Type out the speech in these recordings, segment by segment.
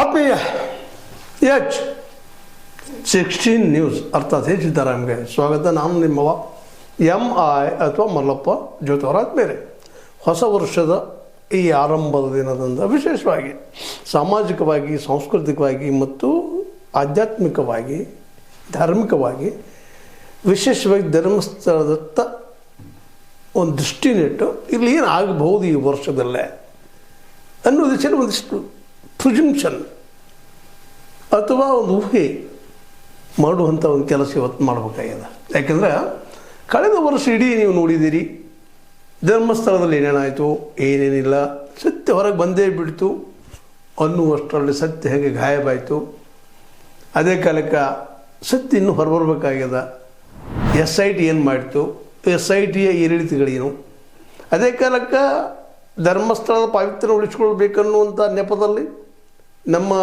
ಆತ್ಮೀಯ H16 news ಅರ್ಥಾತ್ ಸಿದ್ದರಾಮಯ್ಯ ಸ್ವಾಗತ. ನಾನು ನಿಮ್ಮವ MI ಅಥವಾ ಮಲ್ಲಪ್ಪ ಜ್ಯೋತಿವರಾಜ್ ಬೇರೆ. ಹೊಸ ವರ್ಷದ ಈ ಆರಂಭದ ದಿನದಂದು ವಿಶೇಷವಾಗಿ ಸಾಮಾಜಿಕವಾಗಿ, ಸಾಂಸ್ಕೃತಿಕವಾಗಿ ಮತ್ತು ಆಧ್ಯಾತ್ಮಿಕವಾಗಿ, ಧಾರ್ಮಿಕವಾಗಿ ವಿಶೇಷವಾಗಿ ಧರ್ಮಸ್ಥಳದತ್ತ ಒಂದು ದೃಷ್ಟಿನಿಟ್ಟು ಇಲ್ಲಿ ಏನು ಆಗಬಹುದು ಈ ವರ್ಷದಲ್ಲೇ ಅನ್ನೋದು ಒಂದಿಷ್ಟು ಪ್ರಿಜಂಪ್ಷನ್ ಅಥವಾ ಒಂದು ಊಹೆ ಮಾಡುವಂಥ ಒಂದು ಕೆಲಸ ಇವತ್ತು ಮಾಡಬೇಕಾಗಿದೆ. ಯಾಕೆಂದರೆ ಕಳೆದ ವರ್ಷ ಇಡೀ ನೀವು ನೋಡಿದ್ದೀರಿ ಧರ್ಮಸ್ಥಳದಲ್ಲಿ ಏನೇನಾಯಿತು, ಏನೇನಿಲ್ಲ, ಸತ್ಯ ಹೊರಗೆ ಬಂದೇ ಬಿಡ್ತು ಅನ್ನುವಷ್ಟರಲ್ಲಿ ಸತ್ಯ ಹೇಗೆ ಗಾಯಬಾಯಿತು. ಅದೇ ಕಾಲಕ್ಕೆ ಸತ್ಯ ಇನ್ನೂ ಹೊರಬರ್ಬೇಕಾಗ್ಯದ. SIT ಏನು ಮಾಡಿತು, SITಯ ಏರಿಳಿತಗಳೇನು, ಅದೇ ಕಾಲಕ್ಕೆ ಧರ್ಮಸ್ಥಳದ ಪಾವಿತ್ರ್ಯ ಉಳಿಸ್ಕೊಳ್ಬೇಕನ್ನುವಂಥ ನೆಪದಲ್ಲಿ ನಮ್ಮ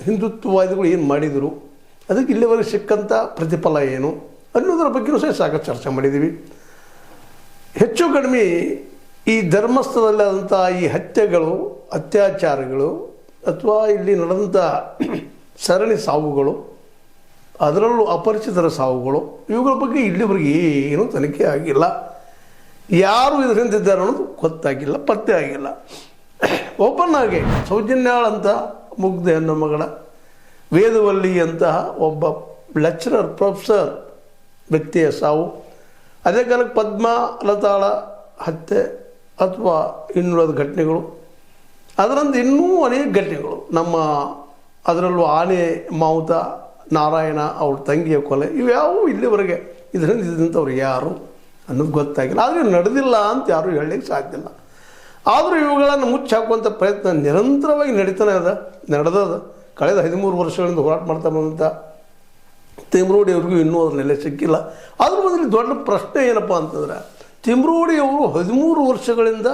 ಹಿಂದುತ್ವವಾದಿಗಳು ಏನು ಮಾಡಿದರು, ಅದಕ್ಕೆ ಇಲ್ಲಿವರೆಗೆ ಸಿಕ್ಕಂಥ ಪ್ರತಿಫಲ ಏನು ಅನ್ನೋದರ ಬಗ್ಗೆಯೂ ಸಹ ಸಾಕಷ್ಟು ಚರ್ಚೆ ಮಾಡಿದ್ದೀವಿ. ಹೆಚ್ಚು ಕಡಿಮೆ ಈ ಧರ್ಮಸ್ಥಳದಲ್ಲಾದಂಥ ಈ ಹತ್ಯೆಗಳು, ಅತ್ಯಾಚಾರಗಳು ಅಥವಾ ಇಲ್ಲಿ ನಡೆದಂಥ ಸರಣಿ ಸಾವುಗಳು, ಅದರಲ್ಲೂ ಅಪರಿಚಿತರ ಸಾವುಗಳು, ಇವುಗಳ ಬಗ್ಗೆ ಇಲ್ಲಿವರೆಗೆ ಏನೂ ತನಿಖೆ ಆಗಿಲ್ಲ. ಯಾರು ಇದರಿಂದ ಇದ್ದಾರೆ ಅನ್ನೋದು ಗೊತ್ತಾಗಿಲ್ಲ, ಪತ್ತೆ ಆಗಿಲ್ಲ. ಓಪನ್ ಆಗಿ ಸೌಜನ್ಯಾಳಂಥ ಮುಗ್ಧ ಹೆಣ್ಣು ಮಗಳ, ವೇದವಲ್ಲಿ ಅಂತಹ ಒಬ್ಬ ಲೆಕ್ಚರರ್ ಪ್ರೊಫೆಸರ್ ವ್ಯಕ್ತಿಯ ಸಾವು, ಅದೇ ಕಾಲಕ್ಕೆ ಪದ್ಮಲತಾಳ ಹತ್ಯೆ ಅಥವಾ ಇನ್ನುಳಿದ ಘಟನೆಗಳು, ಅದರಂತೆ ಇನ್ನೂ ಅನೇಕ ಘಟನೆಗಳು, ನಮ್ಮ ಅದರಲ್ಲೂ ಆನೆ ಮಾವುತ ನಾರಾಯಣ ಅವ್ರ ತಂಗಿಯ ಕೊಲೆ, ಇವ್ಯಾವು ಇಲ್ಲಿವರೆಗೆ ಇದರಿಂದ ಇದ್ದಂಥವ್ರು ಯಾರು ಅನ್ನೋದು ಗೊತ್ತಾಗಿಲ್ಲ. ಆದರೆ ನಡೆದಿಲ್ಲ ಅಂತ ಯಾರೂ ಹೇಳಲಿಕ್ಕೆ ಸಾಧ್ಯ ಇಲ್ಲ. ಆದರೂ ಇವುಗಳನ್ನು ಮುಚ್ಚಿ ಹಾಕುವಂಥ ಪ್ರಯತ್ನ ನಿರಂತರವಾಗಿ ನಡೀತಾನೆ ನಡೆದದ. ಕಳೆದ 13 ವರ್ಷಗಳಿಂದ ಹೋರಾಟ ಮಾಡ್ತಾ ಬಂದಂಥ ತಿಮ್ರೋಡಿಯವ್ರಿಗೂ ಇನ್ನೂ ಅದ್ರ ನೆಲೆ ಸಿಕ್ಕಿಲ್ಲ. ಅದ್ರ ಬದಲು ದೊಡ್ಡ ಪ್ರಶ್ನೆ ಏನಪ್ಪ ಅಂತಂದರೆ, ತಿಮ್ರೋಡಿಯವರು 13 ವರ್ಷಗಳಿಂದ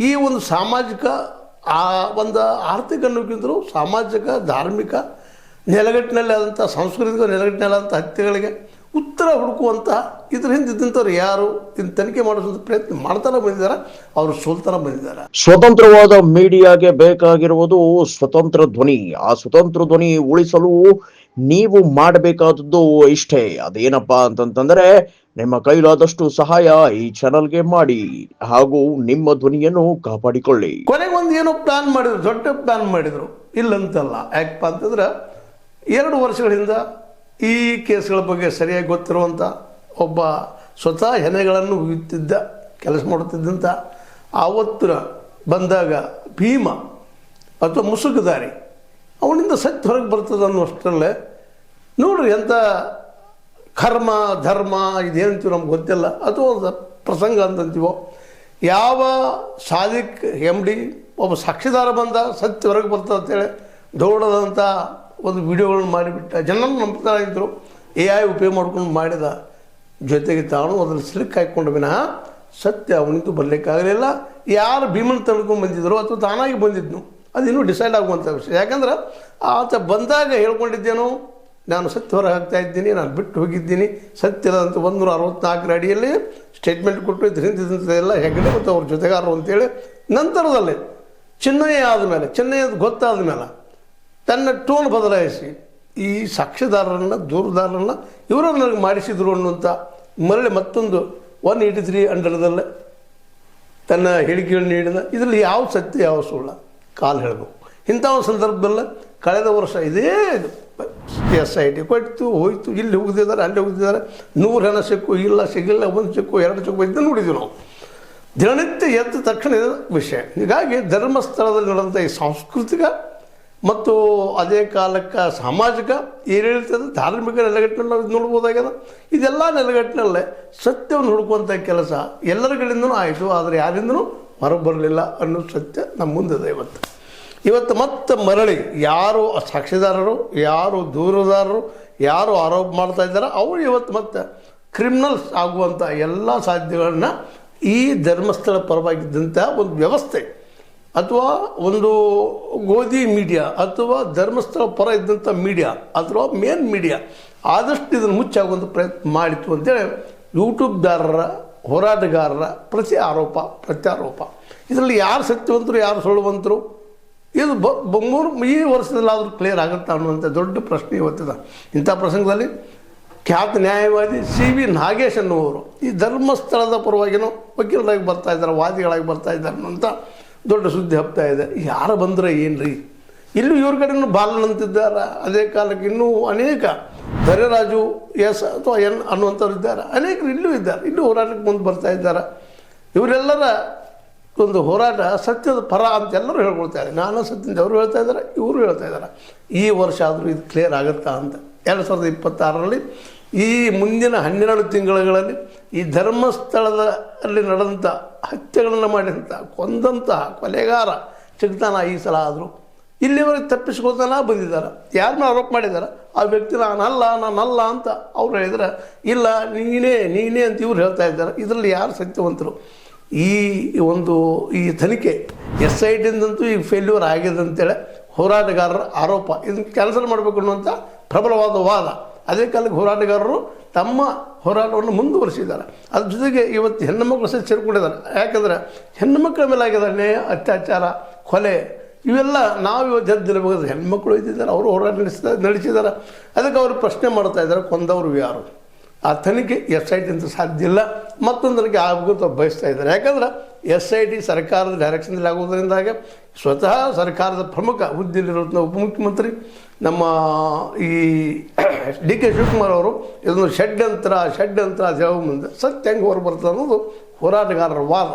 ಈ ಒಂದು ಸಾಮಾಜಿಕ ಒಂದು ಆರ್ಥಿಕ ಅನ್ನೋಕ್ಕಿಂತಲೂ ಸಾಮಾಜಿಕ, ಧಾರ್ಮಿಕ ನೆಲೆಗಟ್ಟಿನಲ್ಲಿ ಆದಂಥ, ಸಾಂಸ್ಕೃತಿಕ ನೆಲೆಗಟ್ಟಿನಲ್ಲಿ ಆದಂಥ ಹತ್ಯೆಗಳಿಗೆ ಉತ್ತರ ಹುಡುಕುವಂಥ ಇದ್ರ ಹಿಂದಿದ್ದಂಥವ್ರು ಯಾರು, ಇದನ್ನು ತನಿಖೆ ಮಾಡಿಸುವಂಥ ಪ್ರಯತ್ನ ಮಾಡ್ತಾನೆ ಬಂದಿದ್ದಾರೆ, ಅವರು ಸೋಲ್ತಾನೆ ಬಂದಿದ್ದಾರೆ. ಸ್ವತಂತ್ರವಾದ ಮೀಡಿಯಾಗೆ ಬೇಕಾಗಿರುವುದು ಸ್ವತಂತ್ರ ಧ್ವನಿ. ಆ ಸ್ವತಂತ್ರ ಧ್ವನಿ ಉಳಿಸಲು ನೀವು ಮಾಡಬೇಕಾದದ್ದು ಇಷ್ಟೇ. ಅದೇನಪ್ಪಾ ಅಂತಂತಂದ್ರೆ, ನಿಮ್ಮ ಕೈಲಾದಷ್ಟು ಸಹಾಯ ಈ ಚಾನಲ್ಗೆ ಮಾಡಿ ಹಾಗೂ ನಿಮ್ಮ ಧ್ವನಿಯನ್ನು ಕಾಪಾಡಿಕೊಳ್ಳಿ. ಕೊನೆಗೆ ಒಂದು ಏನೋ ಪ್ಲಾನ್ ಮಾಡಿದ್ರು, ದೊಡ್ಡ ಪ್ಲಾನ್ ಮಾಡಿದ್ರು, ಇಲ್ಲಂತಲ್ಲ. ಯಾಕಪ್ಪ ಅಂತಂದ್ರೆ 2 ವರ್ಷಗಳಿಂದ ಈ ಕೇಸ್ಗಳ ಬಗ್ಗೆ ಸರಿಯಾಗಿ ಗೊತ್ತಿರುವಂಥ ಒಬ್ಬ ಸ್ವತಃ ಹೆಣೆಗಳನ್ನು ಹುಯ್ಯುತ್ತಿದ್ದ, ಕೆಲಸ ಮಾಡುತ್ತಿದ್ದಂಥ ಆವತ್ತು ಬಂದಾಗ ಭೀಮ ಅಥವಾ ಮುಸುಕುದಾರಿ ಅವನಿಂದ ಸತ್ಯ ಹೊರಗೆ ಬರ್ತದೆ ಅನ್ನೋಷ್ಟರಲ್ಲೇ ನೋಡ್ರಿ ಎಂಥ ಕರ್ಮ ಧರ್ಮ ಇದೇನಂತೀವೋ ನಮ್ಗೆ ಗೊತ್ತಿಲ್ಲ, ಅಥವಾ ಒಂದು ಪ್ರಸಂಗ ಅಂತಂತೀವೋ, ಯಾವ ಸಾದಿಕ್ MD ಒಬ್ಬ ಸಾಕ್ಷಿದಾರ ಬಂದ ಸತ್ಯ ಹೊರಗೆ ಬರ್ತದೆ ಅಂತೇಳಿ ದೌಡದಂಥ ಒಂದು ವಿಡಿಯೋಗಳನ್ನ ಮಾಡಿಬಿಟ್ಟ. ಜನರನ್ನು ನಂಬ್ತಾ ಇದ್ದರು. AI ಉಪಯೋಗ ಮಾಡ್ಕೊಂಡು ಮಾಡಿದ, ಜೊತೆಗೆ ತಾನು ಅದ್ರಲ್ಲಿ ಸಿಲುಕ್ ಹಾಕ್ಕೊಂಡು ವಿನಃ ಸತ್ಯ ಅವನಿಂದ ಬರಲಿಕ್ಕಾಗಲಿಲ್ಲ. ಯಾರು ಭೀಮನ್ ತಳ್ಕೊಂಡು ಬಂದಿದ್ರು ಅಥವಾ ತಾನಾಗಿ ಬಂದಿದ್ನು ಅದು ಇನ್ನೂ ಡಿಸೈಡ್ ಆಗುವಂಥ ವಿಷಯ. ಯಾಕಂದ್ರೆ ಆತ ಬಂದಾಗ ಹೇಳ್ಕೊಂಡಿದ್ದೇನೋ, ನಾನು ಸತ್ಯ ಹೊರಗೆ ಹಾಕ್ತಾ ಇದ್ದೀನಿ, ನಾನು ಬಿಟ್ಟು ಹೋಗಿದ್ದೀನಿ, ಸತ್ಯದಂತ 164 ಅಡಿಯಲ್ಲಿ ಸ್ಟೇಟ್ಮೆಂಟ್ ಕೊಟ್ಟು ಇದರಿಂದೆಲ್ಲ ಹೆಗ್ಗಡೆ ಮತ್ತು ಅವ್ರ ಜೊತೆಗಾರರು ಅಂತೇಳಿ ನಂತರದಲ್ಲಿ ಚೆನ್ನಯ್ಯ ಆದಮೇಲೆ, ಚೆನ್ನಯ್ಯದು ಗೊತ್ತಾದ ಮೇಲೆ ತನ್ನ ಟೋನ್ ಬದಲಾಯಿಸಿ ಈ ಸಾಕ್ಷಿದಾರರನ್ನು, ದೂರುದಾರರನ್ನು ಇವರು ನನಗೆ ಮಾಡಿಸಿದ್ರು ಅನ್ನುವಂಥ ಮರಳಿ ಮತ್ತೊಂದು 183 ಅಂಡರದಲ್ಲೇ ತನ್ನ ಹೇಳಿಕೆಗಳು ನೀಡಿದ. ಇದರಲ್ಲಿ ಯಾವ ಸತ್ಯ ಯಾವ ಸುಳ್ಳ ಕಾಲು ಹೇಳಬೇಕು. ಇಂಥ ಒಂದು ಸಂದರ್ಭದಲ್ಲೇ ಕಳೆದ ವರ್ಷ ಇದೇ SIT ಕೊಟ್ಟು ಹೋಯ್ತು, ಇಲ್ಲಿ ಹೋಗ್ತಿದ್ದಾರೆ, ಅಲ್ಲಿ ಹೋಗ್ತಿದ್ದಾರೆ, 100 ಹಣ ಸಿಕ್ಕು, ಇಲ್ಲ ಸಿಗಿಲ್ಲ, 1 ಸಿಕ್ಕು, 2 ಸಿಕ್ಕು, ಇದನ್ನು ನೋಡಿದ್ವಿ ನಾವು. ದಿನನಿತ್ಯ ಎದ್ದ ತಕ್ಷಣ ಇದು ವಿಷಯ. ಹೀಗಾಗಿ ಧರ್ಮಸ್ಥಳದಲ್ಲಿ ನಡೆದಂಥ ಈ ಸಾಂಸ್ಕೃತಿಕ ಮತ್ತು ಅದೇ ಕಾಲಕ್ಕೆ ಸಾಮಾಜಿಕ ಏರಿಳಿತದ ಧಾರ್ಮಿಕ ನೆಲೆಗಟ್ಟಿನಲ್ಲಿ ನಾವು ನೋಡ್ಬೋದಾಗ್ಯದ. ಇದೆಲ್ಲ ನೆಲೆಗಟ್ಟಿನಲ್ಲೇ ಸತ್ಯವನ್ನು ಹುಡುಕುವಂಥ ಕೆಲಸ ಎಲ್ಲರಿಗಳಿಂದನೂ ಆಯಿತು, ಆದರೆ ಯಾರಿಂದನೂ ಹೊರಗೆ ಬರಲಿಲ್ಲ ಅನ್ನೋ ಸತ್ಯ ನಮ್ಮ ಮುಂದಿದೆ. ಇವತ್ತು ಮತ್ತೆ ಮರಳಿ ಯಾರು ಸಾಕ್ಷಿದಾರರು, ಯಾರು ದೂರುದಾರರು, ಯಾರು ಆರೋಪ ಮಾಡ್ತಾ ಇದ್ದಾರೆ ಅವರು ಇವತ್ತು ಮತ್ತೆ ಕ್ರಿಮಿನಲ್ಸ್ ಆಗುವಂಥ ಎಲ್ಲ ಸಾಧ್ಯತೆಗಳನ್ನ ಈ ಧರ್ಮಸ್ಥಳ ಪರವಾಗಿದ್ದಂಥ ಒಂದು ವ್ಯವಸ್ಥೆ ಅಥವಾ ಒಂದು ಗೋಧಿ ಮೀಡಿಯಾ ಅಥವಾ ಧರ್ಮಸ್ಥಳ ಪರ ಇದ್ದಂಥ ಮೀಡಿಯಾ ಅಥವಾ ಮೇನ್ ಮೀಡಿಯಾ ಆದಷ್ಟು ಇದನ್ನು ಮುಚ್ಚಾಗುವಂಥ ಪ್ರಯತ್ನ ಮಾಡಿತು ಅಂತೇಳಿ ಯೂಟ್ಯೂಬ್ದಾರರ, ಹೋರಾಟಗಾರರ ಪ್ರತಿ ಆರೋಪ ಪ್ರತ್ಯಾರೋಪ. ಇದರಲ್ಲಿ ಯಾರು ಸತ್ಯವಂತರು, ಯಾರು ಸುಳ್ಳುವಂತರು, ಇದು ಈ ವರ್ಷದಲ್ಲಾದರೂ ಕ್ಲಿಯರ್ ಆಗುತ್ತಾ ಅನ್ನುವಂಥ ದೊಡ್ಡ ಪ್ರಶ್ನೆ ಇವತ್ತಿದೆ. ಇಂಥ ಪ್ರಸಂಗದಲ್ಲಿ ಖ್ಯಾತ ನ್ಯಾಯವಾದಿ CV ನಾಗೇಶ್ ಅನ್ನುವರು ಈ ಧರ್ಮಸ್ಥಳದ ಪರವಾಗಿನೂ ವಕೀಲರಾಗಿ ಬರ್ತಾ ಇದ್ದಾರೆ, ವಾದಿಗಳಾಗಿ ಬರ್ತಾ ಇದ್ದಾರೆ ಅನ್ನುವಂಥ ದೊಡ್ಡ ಸುದ್ದಿ ಹಬ್ತಾ ಇದೆ. ಯಾರು ಬಂದರೆ ಏನು ರೀ, ಇಲ್ಲೂ ಇವ್ರ ಕಡೆಯೂ ಬಾಲನಂತಿದ್ದಾರೆ. ಅದೇ ಕಾಲಕ್ಕೆ ಇನ್ನೂ ಅನೇಕ ಧರ್ಯರಾಜು ಎಸ್ ಅಥವಾ ಎನ್ ಅನ್ನುವಂಥವ್ರು ಇದ್ದಾರೆ, ಅನೇಕರು ಇಲ್ಲೂ ಇದ್ದಾರೆ, ಇಲ್ಲೂ ಹೋರಾಟಕ್ಕೆ ಮುಂದೆ ಬರ್ತಾ ಇದ್ದಾರೆ. ಇವರೆಲ್ಲರ ಒಂದು ಹೋರಾಟ ಸತ್ಯದ ಪರ ಅಂತ ಎಲ್ಲರೂ ಹೇಳ್ಕೊಳ್ತಾ ಇದ್ದಾರೆ. ನಾನು ಸತ್ಯದ ಅವರು ಹೇಳ್ತಾ ಇದ್ದಾರೆ, ಇವರು ಹೇಳ್ತಾ ಇದ್ದಾರೆ. ಈ ವರ್ಷ ಆದರೂ ಇದು ಕ್ಲಿಯರ್ ಆಗುತ್ತಾ ಅಂತ 2026ರಲ್ಲಿ ಈ ಮುಂದಿನ 12 ತಿಂಗಳುಗಳಲ್ಲಿ ಈ ಧರ್ಮಸ್ಥಳದಲ್ಲಿ ನಡೆದಂಥ ಹತ್ಯೆಗಳನ್ನು ಮಾಡಿದಂಥ ಕೊಂದಂತಹ ಕೊಲೆಗಾರ ಸಿಗ್ತಾನ ಈ ಸಲ ಆದರೂ. ಇಲ್ಲಿವರೆಗೆ ತಪ್ಪಿಸ್ಕೊಳ್ತಾನ ಬಂದಿದ್ದಾರೆ. ಯಾರನ್ನ ಆರೋಪ ಮಾಡಿದ್ದಾರೆ ಆ ವ್ಯಕ್ತಿ ನಾನಲ್ಲ ಅಂತ ಅವ್ರು ಹೇಳಿದ್ರೆ, ಇಲ್ಲ ನೀನೇ ಅಂತ ಇವ್ರು ಹೇಳ್ತಾ ಇದ್ದಾರೆ. ಇದರಲ್ಲಿ ಯಾರು ಸತ್ಯವಂತರು? ಈ ತನಿಖೆ SITದಿಂದಂತೂ ಈಗ ಫೇಲ್ಯೂರ್ ಆಗಿದೆ ಅಂತೇಳಿ ಹೋರಾಟಗಾರರ ಆರೋಪ. ಇದನ್ನು ಕ್ಯಾನ್ಸಲ್ ಮಾಡಬೇಕು ಅನ್ನುವಂಥ ಪ್ರಬಲವಾದ ವಾದ. ಅದೇ ಕಾಲಕ್ಕೆ ಹೋರಾಟಗಾರರು ತಮ್ಮ ಹೋರಾಟವನ್ನು ಮುಂದುವರಿಸಿದ್ದಾರೆ. ಅದ್ರ ಜೊತೆಗೆ ಇವತ್ತು ಹೆಣ್ಣು ಮಕ್ಕಳು ಸಹ ಸೇರ್ಕೊಂಡಿದ್ದಾರೆ. ಯಾಕಂದರೆ ಹೆಣ್ಣು ಮಕ್ಕಳ ಮೇಲೆ ಆಗಿದ್ದಾರೆ ನ್ಯಾಯ, ಅತ್ಯಾಚಾರ, ಕೊಲೆ ಇವೆಲ್ಲ ನಾವು ಇವತ್ತು ಎದ್ದಿರಬೇಕಾದ್ರೆ ಹೆಣ್ಮಕ್ಳು ಇದ್ದಿದ್ದಾರೆ, ಅವರು ಹೋರಾಟ ನಡೆಸಿದ್ದಾರೆ. ಅದಕ್ಕೆ ಅವರು ಪ್ರಶ್ನೆ ಮಾಡ್ತಾ ಇದ್ದಾರೆ, ಕೊಂದವರು ಯಾರು? ಆ ತನಿಖೆ SIT ಅಂತ ಸಾಧ್ಯ ಇಲ್ಲ. ಮತ್ತೊಂದು ತನಿಖೆ ಆಗಬೇಕು ಬಯಸ್ತಾ ಇದ್ದಾರೆ. ಯಾಕಂದ್ರೆ SIT ಸರ್ಕಾರದ ಡೈರೆಕ್ಷನ್ದಲ್ಲಿ ಆಗೋದ್ರಿಂದಾಗೆ ಸ್ವತಃ ಸರ್ಕಾರದ ಪ್ರಮುಖ ಹುದ್ದೆಯಲ್ಲಿರುವಂಥ ಉಪಮುಖ್ಯಮಂತ್ರಿ ನಮ್ಮ ಈ DK ಶಿವಕುಮಾರ್ ಅವರು ಇದನ್ನು ಷಡ್ಯಂತ್ರ ದೇವ ಮುಂದೆ ಸತ್ಯ ಹೆಂಗೆ ಹೊರ ಬರ್ತದೆ ಅನ್ನೋದು ಹೋರಾಟಗಾರರ ವಾದ.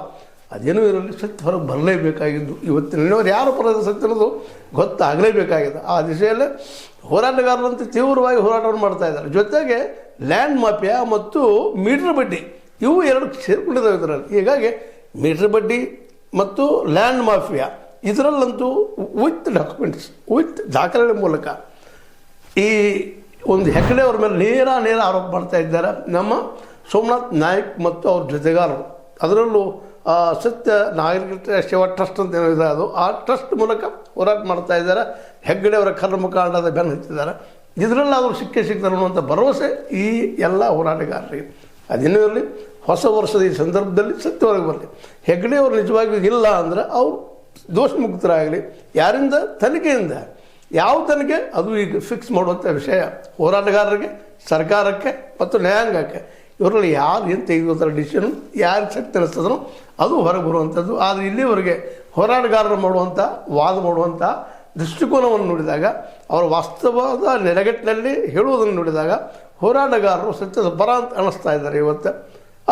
ಅದೇನೂ ಇರಲಿ, ಸತ್ಯ ಹೊರಗೆ ಬರಲೇಬೇಕಾಗಿದ್ದು ಇವತ್ತಿನವ್ರು ಯಾರು ಪರದ ಸತ್ಯ ಅನ್ನೋದು ಗೊತ್ತಾಗಲೇಬೇಕಾಗಿದೆ. ಆ ದಿಶೆಯಲ್ಲೇ ಹೋರಾಟಗಾರರಂತೆ ತೀವ್ರವಾಗಿ ಹೋರಾಟವನ್ನು ಮಾಡ್ತಾ ಇದ್ದಾರೆ. ಜೊತೆಗೆ ಲ್ಯಾಂಡ್ ಮಾಫಿಯಾ ಮತ್ತು ಮೀಟರ್ ಬಡ್ಡಿ ಇವು ಎರಡು ಸೇರ್ಕೊಂಡಿದ್ದಾವೆ ಇದರಲ್ಲಿ. ಹೀಗಾಗಿ ಮೀಟರ್ ಬಡ್ಡಿ ಮತ್ತು ಲ್ಯಾಂಡ್ ಮಾಫಿಯಾ ಇದರಲ್ಲಂತೂ ವಿತ್ ಡಾಕ್ಯುಮೆಂಟ್ಸ್, ವಿತ್ ದಾಖಲೆಗಳ ಮೂಲಕ ಈ ಒಂದು ಹೆಗ್ಗಡೆ ಅವ್ರ ಮೇಲೆ ನೇರ ಆರೋಪ ಮಾಡ್ತಾ ಇದ್ದಾರೆ ನಮ್ಮ ಸೋಮನಾಥ್ ನಾಯ್ಕ್ ಮತ್ತು ಅವ್ರ ಜೊತೆಗಾರರು. ಅದರಲ್ಲೂ ಸತ್ಯ ನಾಗರಿಕ ಸೇವಾ ಟ್ರಸ್ಟ್ ಅಂತ ಏನಿದೆ ಅದು, ಆ ಟ್ರಸ್ಟ್ ಮೂಲಕ ಹೋರಾಟ ಮಾಡ್ತಾ ಇದ್ದಾರೆ. ಹೆಗ್ಗಡೆ ಅವರ ಕರ್ಮಕಾಂಡದ ಬೆನ್ನು ಹಚ್ಚಿದ್ದಾರೆ. ಇದರಲ್ಲಿ ಅವರು ಸಿಗ್ತಾರೆ ಅನ್ನುವಂಥ ಭರವಸೆ ಈ ಎಲ್ಲ ಹೋರಾಟಗಾರರಿಗೆ. ಅದೇನೂ ಇರಲಿ, ಹೊಸ ವರ್ಷದ ಈ ಸಂದರ್ಭದಲ್ಲಿ ಸತ್ಯವರೆಗೆ ಬರಲಿ. ಹೆಗ್ಗಡೆ ಅವರು ನಿಜವಾಗಿಯೂ ಇಲ್ಲ ಅಂದರೆ ಅವರು ದೋಷಮುಕ್ತರಾಗಲಿ. ಯಾರಿಂದ? ತನಿಖೆಯಿಂದ. ಯಾವ ತನಿಖೆ? ಅದು ಈಗ ಫಿಕ್ಸ್ ಮಾಡುವಂಥ ವಿಷಯ ಹೋರಾಟಗಾರರಿಗೆ, ಸರ್ಕಾರಕ್ಕೆ ಮತ್ತು ನ್ಯಾಯಾಂಗಕ್ಕೆ. ಇವರಲ್ಲಿ ಯಾರು ಏನು ತೆಗೆದುಕೊಳ್ತಾರೆ ಡಿಸಿಷನ್, ಯಾರು ಸತ್ಯ ಅನಿಸ್ತದೋ ಅದು ಹೊರಗೆ ಬರುವಂಥದ್ದು. ಆದರೆ ಇಲ್ಲಿವರೆಗೆ ಹೋರಾಟಗಾರರು ಮಾಡುವಂಥ ವಾದ ಮಾಡುವಂಥ ದೃಷ್ಟಿಕೋನವನ್ನು ನೋಡಿದಾಗ, ಅವರ ವಾಸ್ತವದ ನೆಲೆಗಟ್ಟಿನಲ್ಲಿ ಹೇಳುವುದನ್ನು ನೋಡಿದಾಗ ಹೋರಾಟಗಾರರು ಸತ್ಯದ ಪರ ಅಂತ ಅನ್ನಿಸ್ತಾ ಇದ್ದಾರೆ. ಇವತ್ತು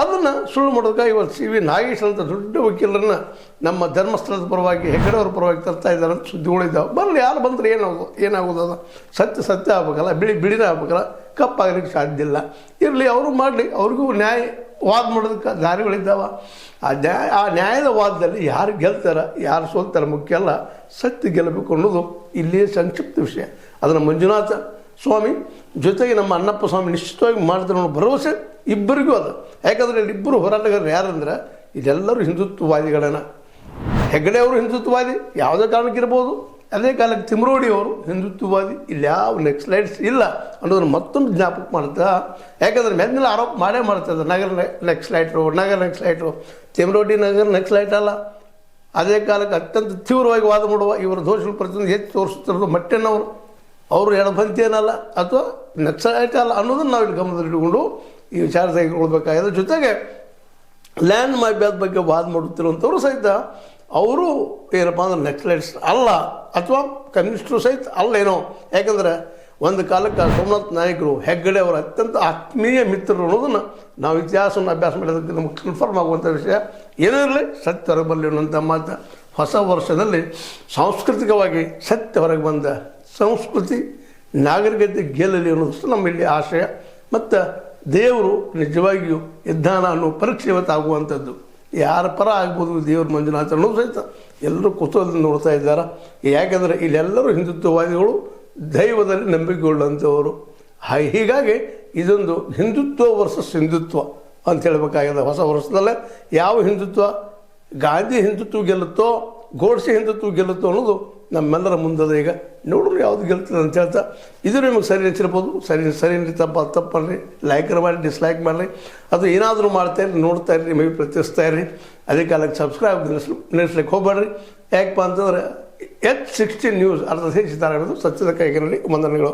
ಅದನ್ನು ಸುಳ್ಳು ಮಾಡೋದಕ್ಕೆ ಇವತ್ತು CV ನಾಗೇಶ್ ಅಂತ ದೊಡ್ಡ ವಕೀಲರನ್ನು ನಮ್ಮ ಧರ್ಮಸ್ಥಳದ ಪರವಾಗಿ ಹೆಗ್ಗಡೆ ಅವ್ರ ಪರವಾಗಿ ತರ್ತಾ ಇದ್ದಾರೆ ಅಂತ ಸುದ್ದಿಗಳಿದ್ದಾವೆ. ಬರಲಿ, ಯಾರು ಬಂದರೆ ಏನಾಗೋದು ಅದು ಸತ್ಯ ಆಗ್ಬೇಕಲ್ಲ, ಬಿಳಿನೇ ಆಗ್ಬೇಕಲ್ಲ, ಕಪ್ಪಾಗಲಿಕ್ಕೆ ಸಾಧ್ಯ ಇಲ್ಲ. ಇರಲಿ, ಅವರು ಮಾಡಲಿ, ಅವ್ರಿಗೂ ನ್ಯಾಯ ವಾದ ಮಾಡೋದಕ್ಕೆ ದಾರಿಗಳಿದ್ದಾವೆ. ಆ ನ್ಯಾಯದ ವಾದದಲ್ಲಿ ಯಾರು ಗೆಲ್ತಾರೆ ಯಾರು ಸೋಲ್ತಾರೆ ಮುಖ್ಯ ಅಲ್ಲ, ಸತ್ಯ ಗೆಲ್ಲಬೇಕು ಅನ್ನೋದು ಇಲ್ಲಿಯೇ ಸಂಕ್ಷಿಪ್ತ ವಿಷಯ. ಅದನ್ನು ಮಂಜುನಾಥ ಸ್ವಾಮಿ ಜೊತೆಗೆ ನಮ್ಮ ಅಣ್ಣಪ್ಪ ಸ್ವಾಮಿ ನಿಶ್ಚಿತವಾಗಿ ಮಾಡಿದ್ರು ಅನ್ನೋ ಭರವಸೆ ಇಬ್ಬರಿಗೂ ಅದು. ಯಾಕಂದರೆ ಇಲ್ಲಿಬ್ಬರು ಹೋರಾಟಗಾರರು ಯಾರಂದ್ರೆ ಇದೆಲ್ಲರೂ ಹಿಂದುತ್ವವಾದಿಗಳನ್ನ. ಹೆಗ್ಗಡೆ ಅವರು ಹಿಂದುತ್ವವಾದಿ ಯಾವುದೇ ಕಾರಣಕ್ಕಿರ್ಬೋದು, ಅದೇ ಕಾಲಕ್ಕೆ ತಿಮ್ರೋಡಿ ಅವರು ಹಿಂದುತ್ವವಾದಿ. ಇಲ್ಲಿ ಯಾವ ನೆಕ್ಸ್ಲೈಟ್ಸ್ ಇಲ್ಲ ಅನ್ನೋದನ್ನು ಮತ್ತೊಂದು ಜ್ಞಾಪಕ ಮಾಡ್ತಾ. ಯಾಕಂದರೆ ಮೆದ್ಮೇಲೆ ಆರೋಪ ಮಾಡ್ತಾರೆ, ನಗರ ನೆಕ್ಸ್ಲೈಟ್ರು ತಿಮ್ರೋಡಿ ನಗರ ನೆಕ್ಸ್ಲೈಟ್ ಅಲ್ಲ. ಅದೇ ಕಾಲಕ್ಕೆ ಅತ್ಯಂತ ತೀವ್ರವಾಗಿ ವಾದ ಮಾಡುವ ಇವರ ದೋಷಗಳು ಪ್ರತಿಯೊಂದು ಹೆಚ್ಚು ತೋರಿಸುತ್ತಿರೋದು ಮಟ್ಟೆನವರು, ಅವರು ಎಡಪಂಥಿ ಏನಲ್ಲ ಅಥವಾ ನಕ್ಸಲೈಟ್ ಅಲ್ಲ ಅನ್ನೋದನ್ನು ನಾವು ಇಲ್ಲಿ ಗಮನದಲ್ಲಿಟ್ಟುಕೊಂಡು ಈ ವಿಚಾರ ತೆಗೆದುಕೊಳ್ಬೇಕಾಗಿದೆ. ಜೊತೆಗೆ ಲ್ಯಾಂಡ್ ಮಾಫಿಯಾದ ಬಗ್ಗೆ ವಾದ ಮಾಡುತ್ತಿರುವಂಥವ್ರು ಸಹಿತ ಅವರು ಏನಪ್ಪ ಅಂದ್ರೆ ನಕ್ಸಲೈಟ್ಸ್ ಅಲ್ಲ ಅಥವಾ ಕಮ್ಯುನಿಸ್ಟರು ಸಹಿತ ಅಲ್ಲೇನೋ. ಯಾಕಂದರೆ ಒಂದು ಕಾಲಕ್ಕೆ ಸೋಮನಾಥ್ ನಾಯಕರು ಹೆಗ್ಗಡೆ ಅವರ ಅತ್ಯಂತ ಆತ್ಮೀಯ ಮಿತ್ರರು ಅನ್ನೋದನ್ನು ನಾವು ಇತಿಹಾಸವನ್ನು ಅಭ್ಯಾಸ ಮಾಡೋದಕ್ಕೆ ನಮಗೆ ಕನ್ಫರ್ಮ್ ಆಗುವಂಥ ವಿಷಯ. ಏನೂ ಇರಲಿ, ಸತ್ಯ ಹೊರಗೆ ಬರಲಿ ಅನ್ನುವಂಥ ಮಾತು. ಹೊಸ ವರ್ಷದಲ್ಲಿ ಸಾಂಸ್ಕೃತಿಕವಾಗಿ ಸತ್ಯ ಹೊರಗೆ ಬಂದ ಸಂಸ್ಕೃತಿ ನಾಗರಿಕತೆ ಗೆಲ್ಲಲಿ ಅನ್ನೋದು ನಮ್ಮಲ್ಲಿ ಆಶಯ. ಮತ್ತು ದೇವರು ನಿಜವಾಗಿಯೂ ಯಜ್ಞಾನ ಅನ್ನೋ ಪರೀಕ್ಷೆ ಇವತ್ತು ಆಗುವಂಥದ್ದು. ಯಾರ ಪರ ಆಗ್ಬೋದು ದೇವ್ರ ಮಂಜುನಾಥ ಅನ್ನೋದು ಸಹಿತ ಎಲ್ಲರೂ ಕುತೂಹಲದಿಂದ ನೋಡ್ತಾ ಇದ್ದಾರೆ. ಯಾಕೆಂದರೆ ಇಲ್ಲೆಲ್ಲರೂ ಹಿಂದುತ್ವವಾದಿಗಳು, ದೈವದಲ್ಲಿ ನಂಬಿಕೆಗೊಳ್ಳುವಂಥವರು. ಹೀಗಾಗಿ ಇದೊಂದು ಹಿಂದುತ್ವ ವರ್ಸಸ್ ಹಿಂದುತ್ವ ಅಂತ ಹೇಳಬೇಕಾಗಿದೆ. ಹೊಸ ವರ್ಷದಲ್ಲೇ ಯಾವ ಹಿಂದುತ್ವ, ಗಾಂಧಿ ಹಿಂದುತ್ವ ಗೆಲ್ಲುತ್ತೋ ಗೋಡ್ಸೆ ಹಿಂದುತ್ವ ಗೆಲ್ಲುತ್ತೋ ಅನ್ನೋದು ನಮ್ಮೆಲ್ಲರ ಮುಂದದ. ಈಗ ನೋಡೋಣ ಯಾವುದು ಗೆಲ್ತದೆ ಅಂತ ಹೇಳ್ತಾ, ಇದು ನಿಮಗೆ ಸರಿ ಅನಿಸಿರ್ಬೋದು. ಸರಿ ತಪ್ಪಲ್ರಿ, ಲೈಕ್ ಮಾಡಿ, ಡಿಸ್ಲೈಕ್ ಮಾಡಿರಿ, ಅದು ಏನಾದರೂ ಮಾಡ್ತಾಯಿರಿ, ನೋಡ್ತಾ ಇರ್ರಿ, ನಿಮಗೆ ಪ್ರತಿಸ್ತಾ ಇರ್ರಿ. ಅದೇ ಕಾಲಕ್ಕೆ ಸಬ್ಸ್ಕ್ರೈಬ್ ನಿಲ್ಲಿಸ್ಲಿಕ್ಕೆ ಹೋಗ್ಬೇಡ್ರಿ. ಯಾಕಪ್ಪ ಅಂತಂದರೆ H16 ನ್ಯೂಸ್ ಅರ್ಥಾತ್ ಹೆಚ್ಚಿದ್ದಾರೆ ಅನ್ನೋದು ಸತ್ಯದ ಕೈಗಿರಲಿ ವಂದನೆಗಳು.